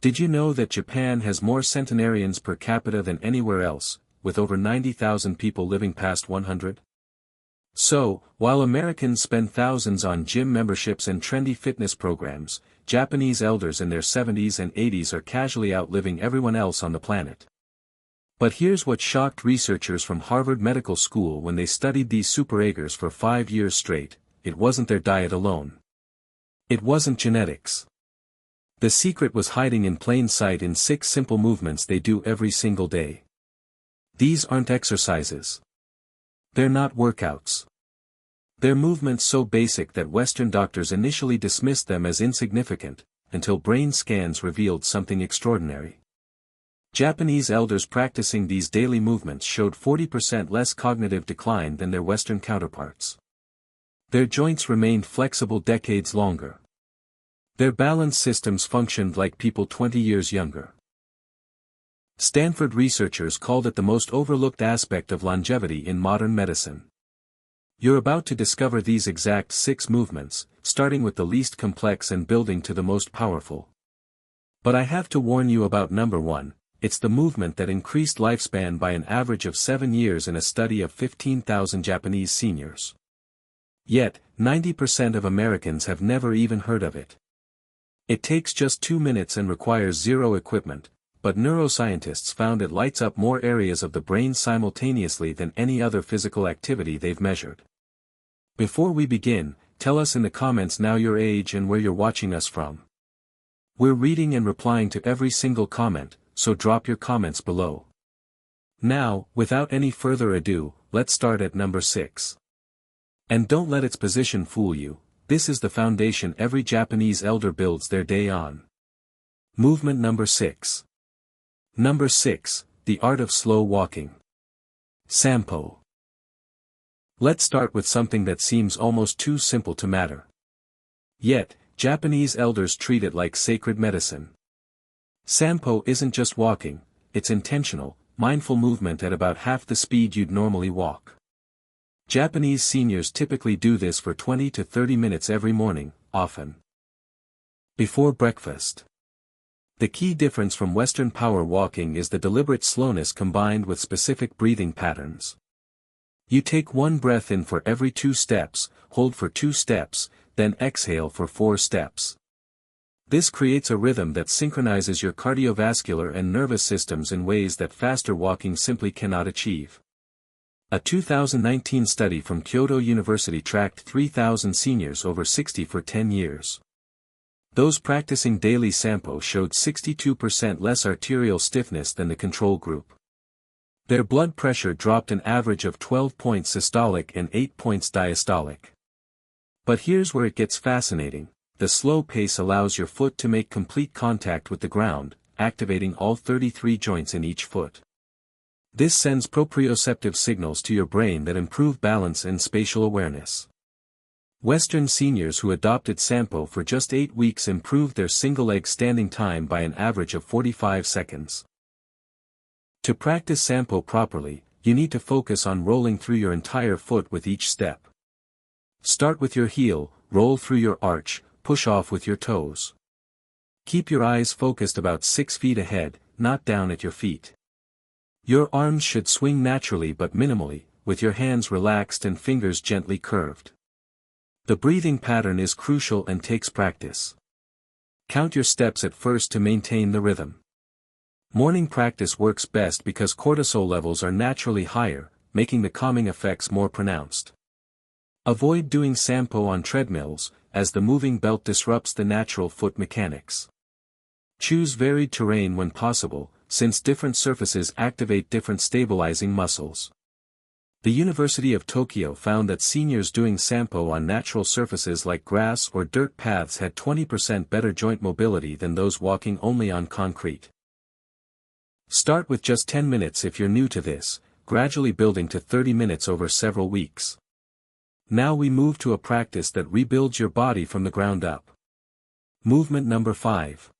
Did you know that Japan has more centenarians per capita than anywhere else, with over 90,000 people living past 100? So, while Americans spend thousands on gym memberships and trendy fitness programs, Japanese elders in their 70s and 80s are casually outliving everyone else on the planet. But here's what shocked researchers from Harvard Medical School when they studied these superagers for 5 years straight: it wasn't their diet alone. It wasn't genetics. The secret was hiding in plain sight in 6 simple movements they do every single day. These aren't exercises. They're not workouts. They're movements so basic that Western doctors initially dismissed them as insignificant, until brain scans revealed something extraordinary. Japanese elders practicing these daily movements showed 40% less cognitive decline than their Western counterparts. Their joints remained flexible decades longer. Their balance systems functioned like people 20 years younger. Stanford researchers called it the most overlooked aspect of longevity in modern medicine. You're about to discover these exact 6 movements, starting with the least complex and building to the most powerful. But I have to warn you about number 1, it's the movement that increased lifespan by an average of 7 years in a study of 15,000 Japanese seniors. Yet, 90% of Americans have never even heard of it. It takes just 2 minutes and requires zero equipment, but neuroscientists found it lights up more areas of the brain simultaneously than any other physical activity they've measured. Before we begin, tell us in the comments now your age and where you're watching us from. We're reading and replying to every single comment, so drop your comments below. Now, without any further ado, let's start at number 6. And don't let its position fool you, this is the foundation every Japanese elder builds their day on. Movement number 6. Number 6, the art of slow walking. Sampo. Let's start with something that seems almost too simple to matter. Yet, Japanese elders treat it like sacred medicine. Sampo isn't just walking, it's intentional, mindful movement at about half the speed you'd normally walk. Japanese seniors typically do this for 20 to 30 minutes every morning, often before breakfast. The key difference from Western power walking is the deliberate slowness combined with specific breathing patterns. You take 1 breath in for every 2 steps, hold for 2 steps, then exhale for 4 steps. This creates a rhythm that synchronizes your cardiovascular and nervous systems in ways that faster walking simply cannot achieve. A 2019 study from Kyoto University tracked 3,000 seniors over 60 for 10 years. Those practicing daily Sampo showed 62% less arterial stiffness than the control group. Their blood pressure dropped an average of 12 points systolic and 8 points diastolic. But here's where it gets fascinating: the slow pace allows your foot to make complete contact with the ground, activating all 33 joints in each foot. This sends proprioceptive signals to your brain that improve balance and spatial awareness. Western seniors who adopted Sampo for just 8 weeks improved their single-leg standing time by an average of 45 seconds. To practice Sampo properly, you need to focus on rolling through your entire foot with each step. Start with your heel, roll through your arch, push off with your toes. Keep your eyes focused about 6 feet ahead, not down at your feet. Your arms should swing naturally but minimally, with your hands relaxed and fingers gently curved. The breathing pattern is crucial and takes practice. Count your steps at first to maintain the rhythm. Morning practice works best because cortisol levels are naturally higher, making the calming effects more pronounced. Avoid doing Sampo on treadmills, as the moving belt disrupts the natural foot mechanics. Choose varied terrain when possible, since different surfaces activate different stabilizing muscles. The University of Tokyo found that seniors doing Sampo on natural surfaces like grass or dirt paths had 20% better joint mobility than those walking only on concrete. Start with just 10 minutes if you're new to this, gradually building to 30 minutes over several weeks. Now we move to a practice that rebuilds your body from the ground up. Movement number 5.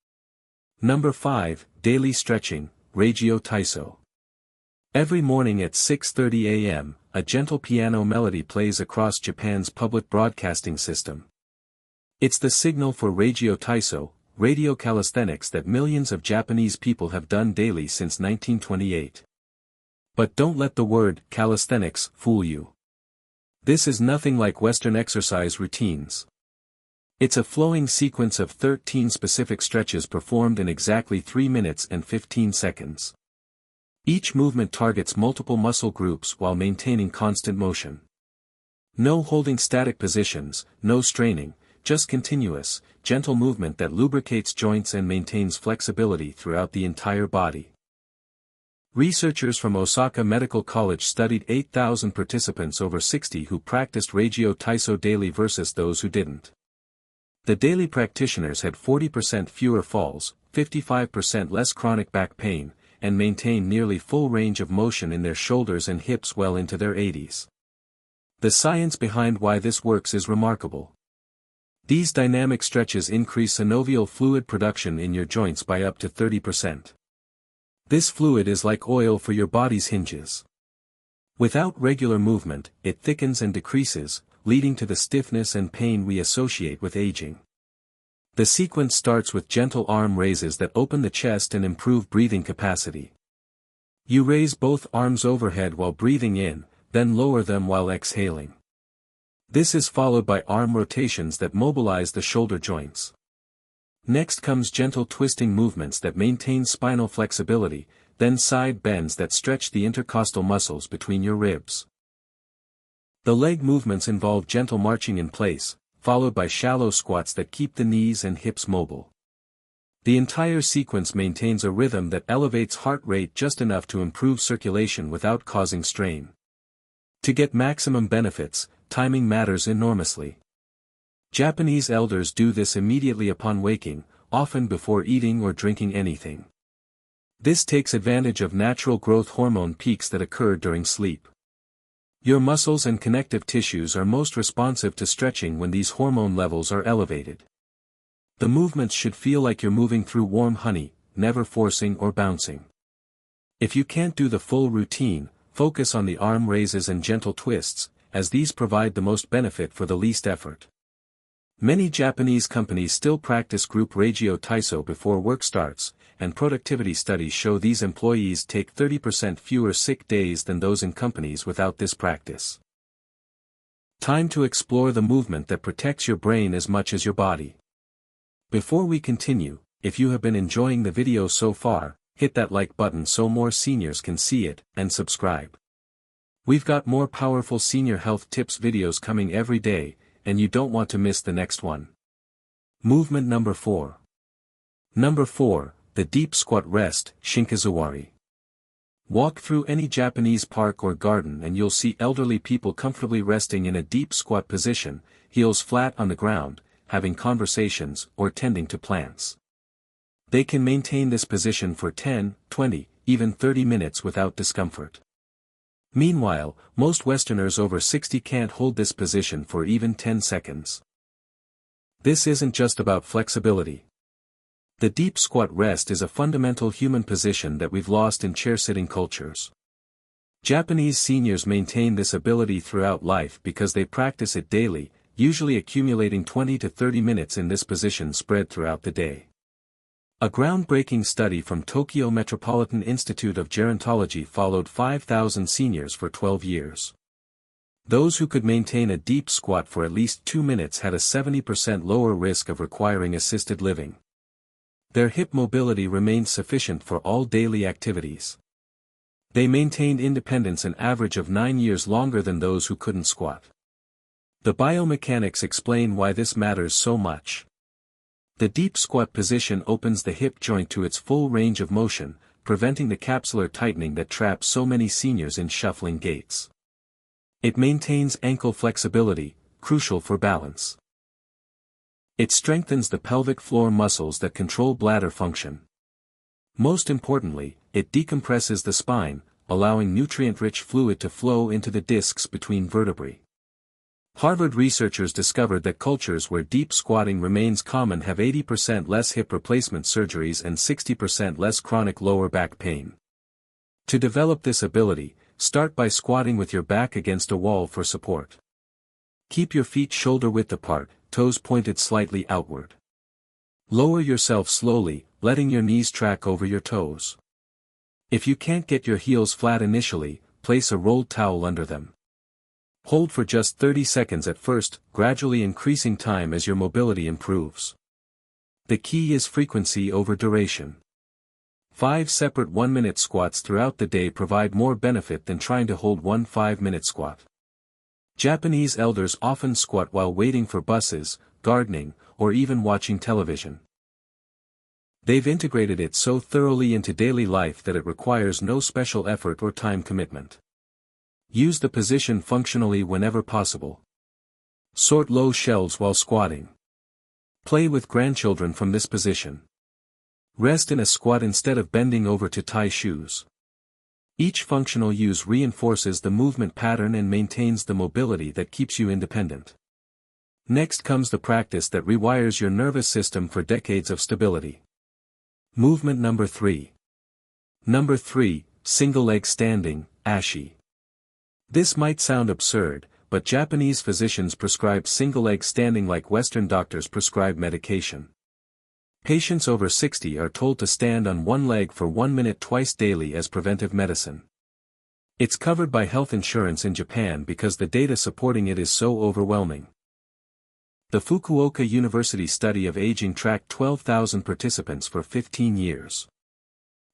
Number 5, daily stretching, Reggio Taiso. Every morning at 6:30 a.m., a gentle piano melody plays across Japan's public broadcasting system. It's the signal for Reggio Taiso, radiocalisthenics that millions of Japanese people have done daily since 1928. But don't let the word calisthenics fool you. This is nothing like Western exercise routines. It's a flowing sequence of 13 specific stretches performed in exactly 3 minutes and 15 seconds. Each movement targets multiple muscle groups while maintaining constant motion. No holding static positions, no straining, just continuous, gentle movement that lubricates joints and maintains flexibility throughout the entire body. Researchers from Osaka Medical College studied 8,000 participants over 60 who practiced Regio Taiso daily versus those who didn't. The daily practitioners had 40% fewer falls, 55% less chronic back pain, and maintained nearly full range of motion in their shoulders and hips well into their 80s. The science behind why this works is remarkable. These dynamic stretches increase synovial fluid production in your joints by up to 30%. This fluid is like oil for your body's hinges. Without regular movement, it thickens and decreases, leading to the stiffness and pain we associate with aging. The sequence starts with gentle arm raises that open the chest and improve breathing capacity. You raise both arms overhead while breathing in, then lower them while exhaling. This is followed by arm rotations that mobilize the shoulder joints. Next comes gentle twisting movements that maintain spinal flexibility, then side bends that stretch the intercostal muscles between your ribs. The leg movements involve gentle marching in place, followed by shallow squats that keep the knees and hips mobile. The entire sequence maintains a rhythm that elevates heart rate just enough to improve circulation without causing strain. To get maximum benefits, timing matters enormously. Japanese elders do this immediately upon waking, often before eating or drinking anything. This takes advantage of natural growth hormone peaks that occur during sleep. Your muscles and connective tissues are most responsive to stretching when these hormone levels are elevated. The movements should feel like you're moving through warm honey, never forcing or bouncing. If you can't do the full routine, focus on the arm raises and gentle twists, as these provide the most benefit for the least effort. Many Japanese companies still practice group Regio Taiso before work starts, and productivity studies show these employees take 30% fewer sick days than those in companies without this practice. Time to explore the movement that protects your brain as much as your body. Before we continue, if you have been enjoying the video so far, hit that like button so more seniors can see it, and subscribe. We've got more powerful senior health tips videos coming every day, and you don't want to miss the next one. Movement number 4. Number 4, the deep squat rest, Shinkazuwari. Walk through any Japanese park or garden and you'll see elderly people comfortably resting in a deep squat position, heels flat on the ground, having conversations or tending to plants. They can maintain this position for 10, 20, even 30 minutes without discomfort. Meanwhile, most Westerners over 60 can't hold this position for even 10 seconds. This isn't just about flexibility. The deep squat rest is a fundamental human position that we've lost in chair-sitting cultures. Japanese seniors maintain this ability throughout life because they practice it daily, usually accumulating 20 to 30 minutes in this position spread throughout the day. A groundbreaking study from Tokyo Metropolitan Institute of Gerontology followed 5,000 seniors for 12 years. Those who could maintain a deep squat for at least 2 minutes had a 70% lower risk of requiring assisted living. Their hip mobility remained sufficient for all daily activities. They maintained independence an average of 9 years longer than those who couldn't squat. The biomechanics explain why this matters so much. The deep squat position opens the hip joint to its full range of motion, preventing the capsular tightening that traps so many seniors in shuffling gaits. It maintains ankle flexibility, crucial for balance. It strengthens the pelvic floor muscles that control bladder function. Most importantly, it decompresses the spine, allowing nutrient-rich fluid to flow into the discs between vertebrae. Harvard researchers discovered that cultures where deep squatting remains common have 80% less hip replacement surgeries and 60% less chronic lower back pain. To develop this ability, start by squatting with your back against a wall for support. Keep your feet shoulder width apart, toes pointed slightly outward. Lower yourself slowly, letting your knees track over your toes. If you can't get your heels flat initially, place a rolled towel under them. Hold for just 30 seconds at first, gradually increasing time as your mobility improves. The key is frequency over duration. 5 separate 1-minute squats throughout the day provide more benefit than trying to hold one 5-minute squat. Japanese elders often squat while waiting for buses, gardening, or even watching television. They've integrated it so thoroughly into daily life that it requires no special effort or time commitment. Use the position functionally whenever possible. Sort low shelves while squatting. Play with grandchildren from this position. Rest in a squat instead of bending over to tie shoes. Each functional use reinforces the movement pattern and maintains the mobility that keeps you independent. Next comes the practice that rewires your nervous system for decades of stability. Movement number 3. Number 3, single leg standing, ashi. This might sound absurd, but Japanese physicians prescribe single leg standing like Western doctors prescribe medication. Patients over 60 are told to stand on one leg for 1 minute twice daily as preventive medicine. It's covered by health insurance in Japan because the data supporting it is so overwhelming. The Fukuoka University study of aging tracked 12,000 participants for 15 years.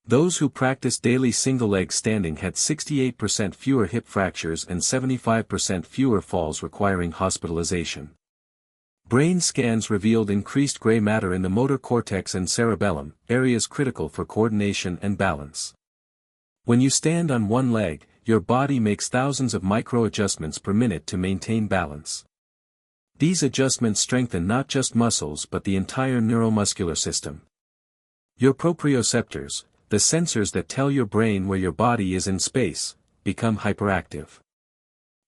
Those who practiced daily single-leg standing had 68% fewer hip fractures and 75% fewer falls requiring hospitalization. Brain scans revealed increased gray matter in the motor cortex and cerebellum, areas critical for coordination and balance. When you stand on one leg, your body makes thousands of micro-adjustments per minute to maintain balance. These adjustments strengthen not just muscles but the entire neuromuscular system. Your proprioceptors, the sensors that tell your brain where your body is in space, become hyperactive.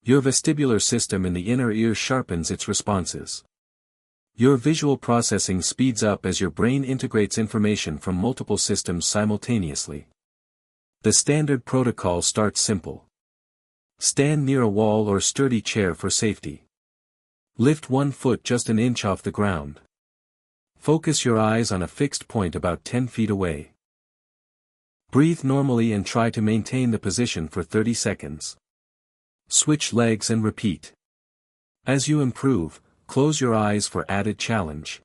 Your vestibular system in the inner ear sharpens its responses. Your visual processing speeds up as your brain integrates information from multiple systems simultaneously. The standard protocol starts simple. Stand near a wall or sturdy chair for safety. Lift one foot just an inch off the ground. Focus your eyes on a fixed point about 10 feet away. Breathe normally and try to maintain the position for 30 seconds. Switch legs and repeat. As you improve, close your eyes for added challenge.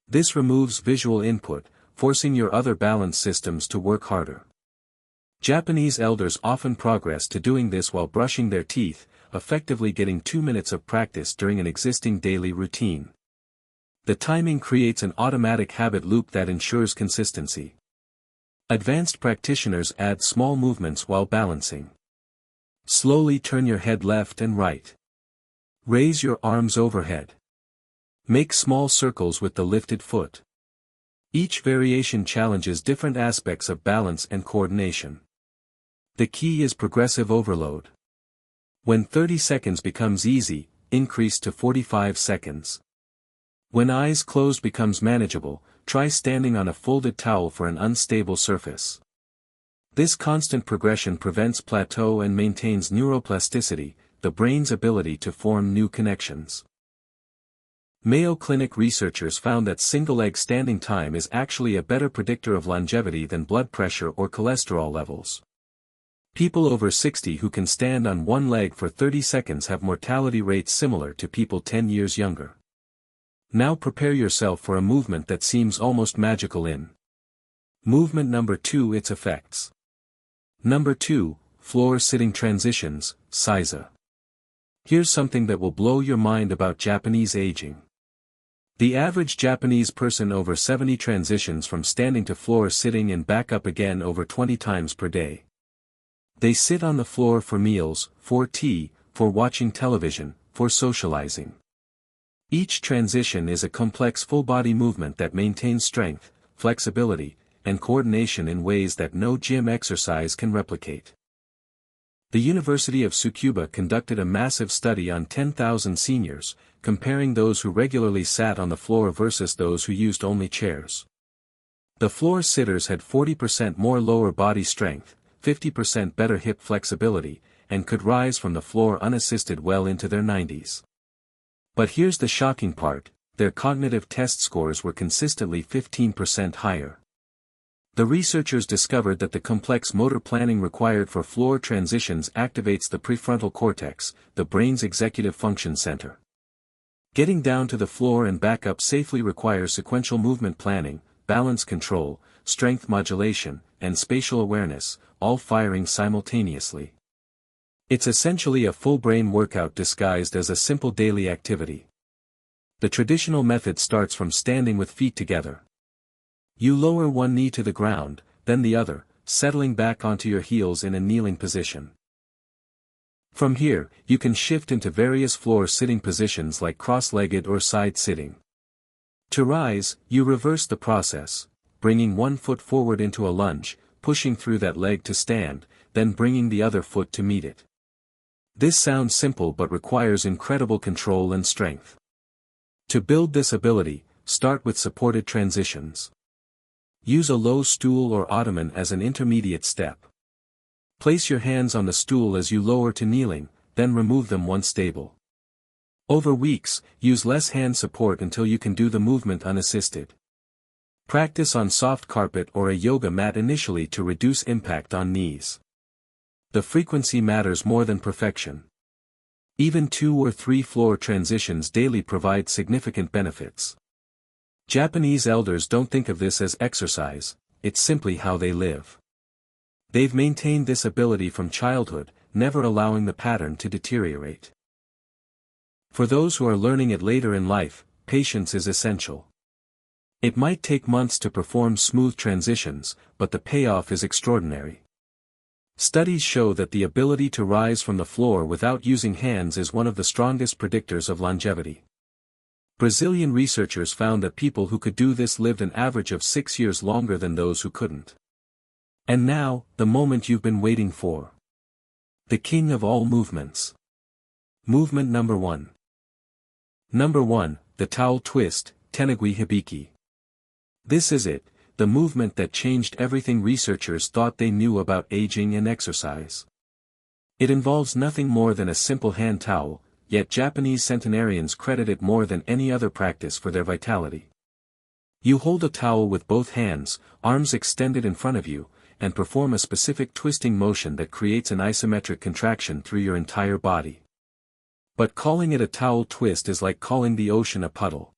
This removes visual input, forcing your other balance systems to work harder. Japanese elders often progress to doing this while brushing their teeth, effectively getting 2 minutes of practice during an existing daily routine. The timing creates an automatic habit loop that ensures consistency. Advanced practitioners add small movements while balancing. Slowly turn your head left and right. Raise your arms overhead. Make small circles with the lifted foot. Each variation challenges different aspects of balance and coordination. The key is progressive overload. When 30 seconds becomes easy, increase to 45 seconds. When eyes closed becomes manageable, try standing on a folded towel for an unstable surface. This constant progression prevents plateau and maintains neuroplasticity, the brain's ability to form new connections. Mayo Clinic researchers found that single-leg standing time is actually a better predictor of longevity than blood pressure or cholesterol levels. People over 60 who can stand on one leg for 30 seconds have mortality rates similar to people 10 years younger. Now prepare yourself for a movement that seems almost magical in Movement number 2. Its effects. Number 2, floor sitting transitions, Seiza. Here's something that will blow your mind about Japanese aging. The average Japanese person over 70 transitions from standing to floor sitting and back up again over 20 times per day. They sit on the floor for meals, for tea, for watching television, for socializing. Each transition is a complex full-body movement that maintains strength, flexibility, and coordination in ways that no gym exercise can replicate. The University of Tsukuba conducted a massive study on 10,000 seniors, comparing those who regularly sat on the floor versus those who used only chairs. The floor sitters had 40% more lower body strength, 50% better hip flexibility, and could rise from the floor unassisted well into their 90s. But here's the shocking part, their cognitive test scores were consistently 15% higher. The researchers discovered that the complex motor planning required for floor transitions activates the prefrontal cortex, the brain's executive function center. Getting down to the floor and back up safely requires sequential movement planning, balance control, strength modulation, and spatial awareness, all firing simultaneously. It's essentially a full brain workout disguised as a simple daily activity. The traditional method starts from standing with feet together. You lower one knee to the ground, then the other, settling back onto your heels in a kneeling position. From here, you can shift into various floor sitting positions like cross-legged or side sitting. To rise, you reverse the process, bringing one foot forward into a lunge, pushing through that leg to stand, then bringing the other foot to meet it. This sounds simple but requires incredible control and strength. To build this ability, start with supported transitions. Use a low stool or ottoman as an intermediate step. Place your hands on the stool as you lower to kneeling, then remove them once stable. Over weeks, use less hand support until you can do the movement unassisted. Practice on soft carpet or a yoga mat initially to reduce impact on knees. The frequency matters more than perfection. Even 2 or 3 floor transitions daily provide significant benefits. Japanese elders don't think of this as exercise, it's simply how they live. They've maintained this ability from childhood, never allowing the pattern to deteriorate. For those who are learning it later in life, patience is essential. It might take months to perform smooth transitions, but the payoff is extraordinary. Studies show that the ability to rise from the floor without using hands is one of the strongest predictors of longevity. Brazilian researchers found that people who could do this lived an average of 6 years longer than those who couldn't. And now, the moment you've been waiting for. The king of all movements. Movement number 1. Number 1, the towel twist, Tenugui Hibiki. This is it, the movement that changed everything researchers thought they knew about aging and exercise. It involves nothing more than a simple hand towel, yet Japanese centenarians credit it more than any other practice for their vitality. You hold a towel with both hands, arms extended in front of you, and perform a specific twisting motion that creates an isometric contraction through your entire body. But calling it a towel twist is like calling the ocean a puddle.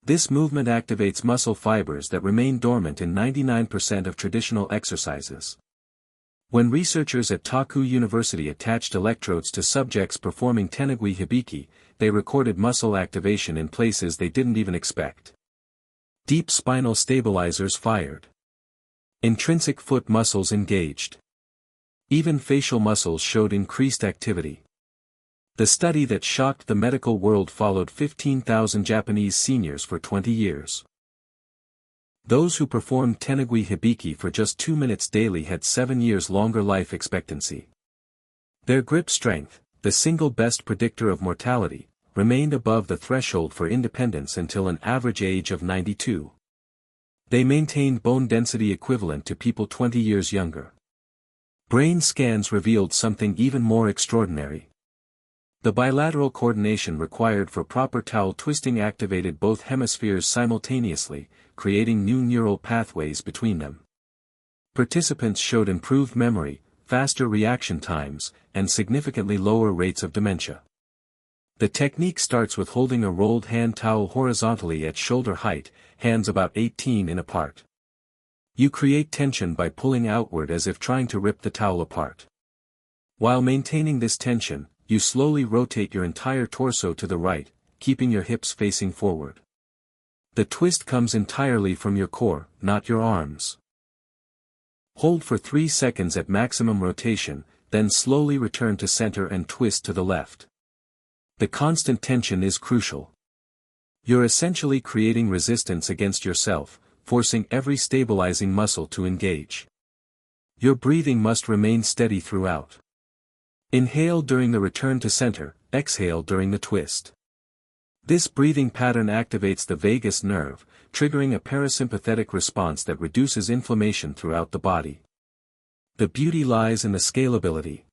This movement activates muscle fibers that remain dormant in 99% of traditional exercises. When researchers at Toku University attached electrodes to subjects performing Tenugui Hibiki, they recorded muscle activation in places they didn't even expect. Deep spinal stabilizers fired. Intrinsic foot muscles engaged. Even facial muscles showed increased activity. The study that shocked the medical world followed 15,000 Japanese seniors for 20 years. Those who performed Tenugui Hibiki for just 2 minutes daily had 7 years longer life expectancy. Their grip strength, the single best predictor of mortality, remained above the threshold for independence until an average age of 92. They maintained bone density equivalent to people 20 years younger. Brain scans revealed something even more extraordinary. The bilateral coordination required for proper towel twisting activated both hemispheres simultaneously, creating new neural pathways between them. Participants showed improved memory, faster reaction times, and significantly lower rates of dementia. The technique starts with holding a rolled hand towel horizontally at shoulder height, hands about 18 in apart. You create tension by pulling outward as if trying to rip the towel apart. While maintaining this tension, you slowly rotate your entire torso to the right, keeping your hips facing forward. The twist comes entirely from your core, not your arms. Hold for 3 seconds at maximum rotation, then slowly return to center and twist to the left. The constant tension is crucial. You're essentially creating resistance against yourself, forcing every stabilizing muscle to engage. Your breathing must remain steady throughout. Inhale during the return to center, exhale during the twist. This breathing pattern activates the vagus nerve, triggering a parasympathetic response that reduces inflammation throughout the body. The beauty lies in the scalability.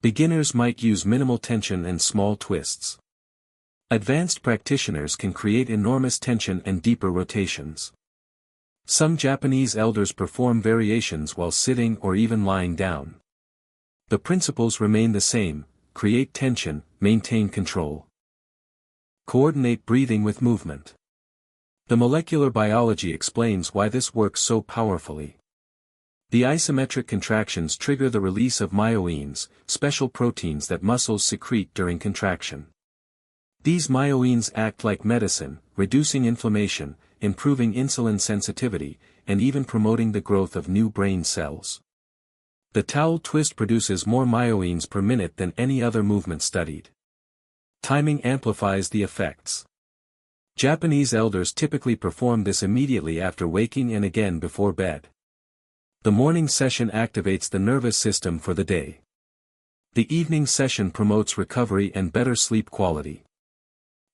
Beginners might use minimal tension and small twists. Advanced practitioners can create enormous tension and deeper rotations. Some Japanese elders perform variations while sitting or even lying down. The principles remain the same: create tension, maintain control. Coordinate breathing with movement. The molecular biology explains why this works so powerfully. The isometric contractions trigger the release of myoines, special proteins that muscles secrete during contraction. These myoines act like medicine, reducing inflammation, improving insulin sensitivity, and even promoting the growth of new brain cells. The towel twist produces more myoines per minute than any other movement studied. Timing amplifies the effects. Japanese elders typically perform this immediately after waking and again before bed. The morning session activates the nervous system for the day. The evening session promotes recovery and better sleep quality.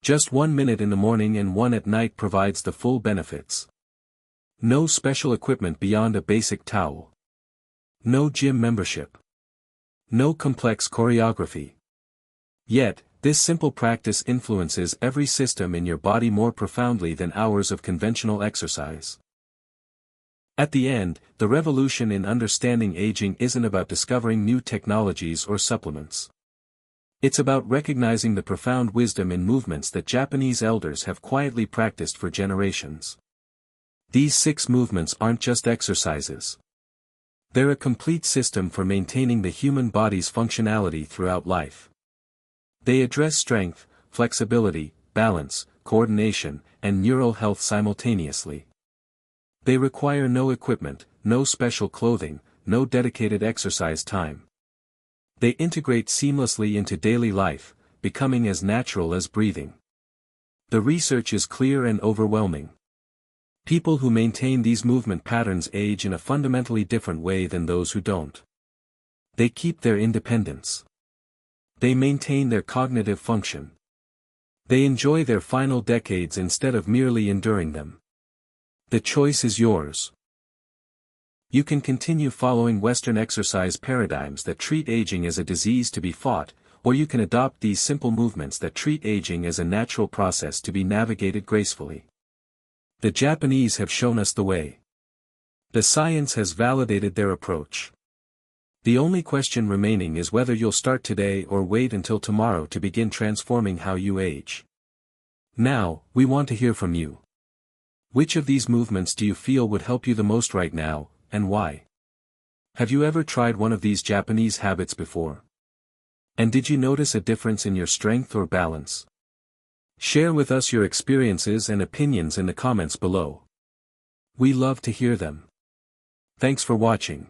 Just 1 minute in the morning and 1 at night provides the full benefits. No special equipment beyond a basic towel. No gym membership. No complex choreography. Yet, this simple practice influences every system in your body more profoundly than hours of conventional exercise. At the end, the revolution in understanding aging isn't about discovering new technologies or supplements. It's about recognizing the profound wisdom in movements that Japanese elders have quietly practiced for generations. These 6 movements aren't just exercises. They're a complete system for maintaining the human body's functionality throughout life. They address strength, flexibility, balance, coordination, and neural health simultaneously. They require no equipment, no special clothing, no dedicated exercise time. They integrate seamlessly into daily life, becoming as natural as breathing. The research is clear and overwhelming. People who maintain these movement patterns age in a fundamentally different way than those who don't. They keep their independence. They maintain their cognitive function. They enjoy their final decades instead of merely enduring them. The choice is yours. You can continue following Western exercise paradigms that treat aging as a disease to be fought, or you can adopt these simple movements that treat aging as a natural process to be navigated gracefully. The Japanese have shown us the way. The science has validated their approach. The only question remaining is whether you'll start today or wait until tomorrow to begin transforming how you age. Now, we want to hear from you. Which of these movements do you feel would help you the most right now, and why? Have you ever tried one of these Japanese habits before? And did you notice a difference in your strength or balance? Share with us your experiences and opinions in the comments below. We love to hear them. Thanks for watching.